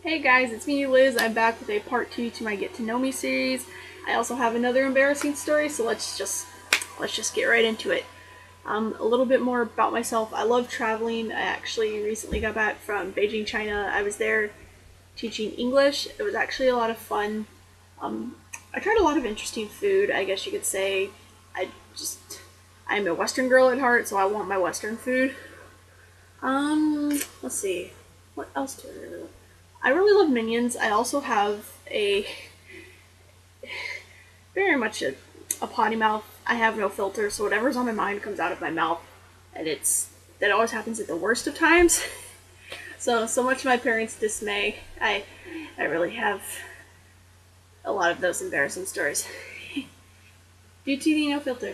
Hey guys, it's me, Liz. I'm back with a part 2 to my Get to Know Me series. I also have another embarrassing story, so let's just get right into it. A little bit more about myself. I love traveling. I actually recently got back from Beijing, China. I was there teaching English. It was actually a lot of fun. I tried a lot of interesting food, I guess you could say. I just I'm a Western girl at heart, so I want my Western food. Let's see. What else do I really love? I really love Minions. I also have a very much a potty mouth. I have no filter, so whatever's on my mind comes out of my mouth, and that always happens at the worst of times. So much to my parents' dismay, I really have a lot of those embarrassing stories due to the no filter.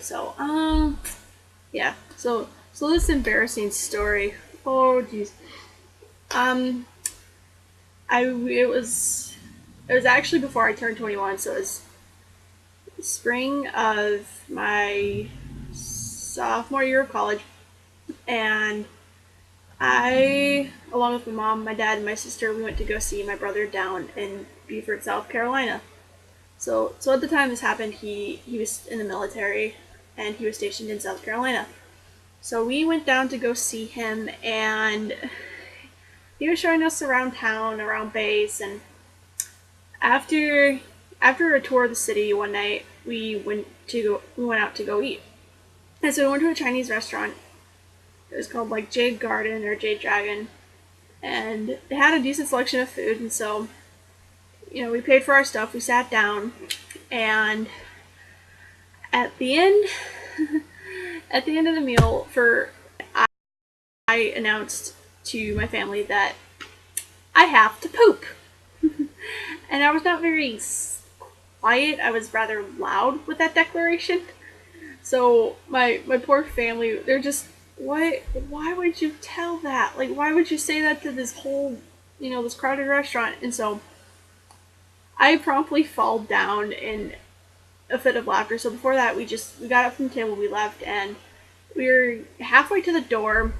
Yeah. So this embarrassing story. Oh jeez. Um, I it was actually before I turned 21, so it was spring of my sophomore year of college, and I, along with my mom, my dad, and my sister, we went to go see my brother down in Beaufort, South Carolina. So at the time this happened, he was in the military, and he was stationed in South Carolina. So we went down to go see him, and he was showing us around town, around base, and after after a tour of the city one night, we went out to go eat. And so we went to a Chinese restaurant. It was called like Jade Garden or Jade Dragon, and it had a decent selection of food. And so, we paid for our stuff. We sat down, and at the end, at the end of the meal, I announced to my family that I have to poop, and I was not very quiet. I was rather loud with that declaration. So my poor family, they're just, what? Why would you tell that? Like, why would you say that to this whole, this crowded restaurant? And so I promptly fall down in a fit of laughter. So before that, we got up from the table, we left, and we were halfway to the door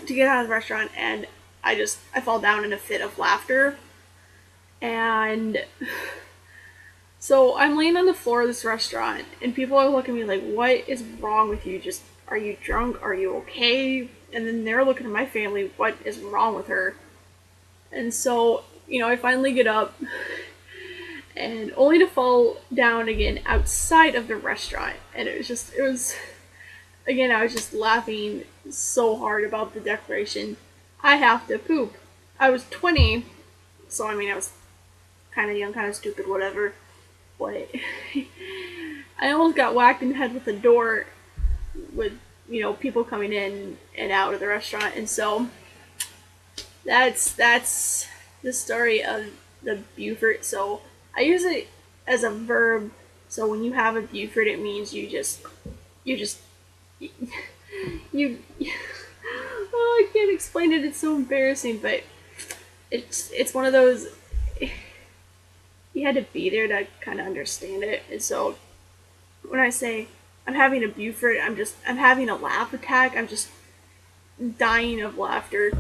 to get out of the restaurant, and I fall down in a fit of laughter, and so I'm laying on the floor of this restaurant, and people are looking at me like, "What is wrong with you? Just, are you drunk? Are you okay?" And then they're looking at my family, "What is wrong with her?" And so, I finally get up, and only to fall down again outside of the restaurant. And again, I was just laughing so hard about the declaration, "I have to poop." I was 20, so I mean, I was kind of young, kind of stupid, whatever. But I almost got whacked in the head with a door with, people coming in and out of the restaurant. And so that's the story of the Beaufort. So I use it as a verb. So when you have a Beaufort, it means you just, you. Oh, I can't explain it. It's so embarrassing, but it's one of those. You had to be there to kind of understand it. And so when I say I'm having a Beaufort, I'm having a laugh attack. I'm just dying of laughter.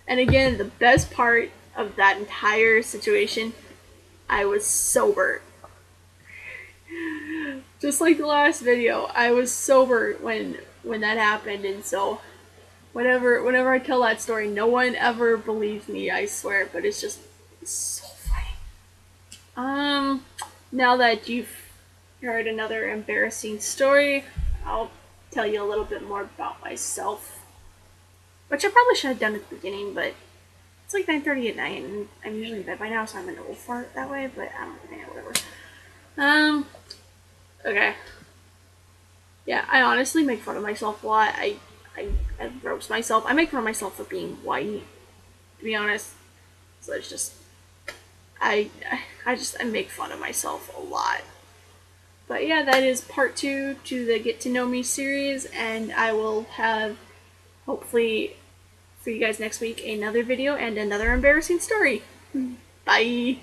And again, the best part of that entire situation, I was sober. Just like the last video, I was sober when that happened. And so whenever I tell that story, no one ever believes me, I swear, but it's so funny. Now that you've heard another embarrassing story, I'll tell you a little bit more about myself, which I probably should have done at the beginning, but it's like 9:30 at night, and I'm usually in bed by now, so I'm an old fart that way. But I don't know, whatever. Um, okay. Yeah, I honestly make fun of myself a lot. I roast myself. I make fun of myself for being white, to be honest. So it's just I I make fun of myself a lot. But yeah, that is part 2 to the Get to Know Me series, and I will have, hopefully, for you guys next week, another video and another embarrassing story. Bye!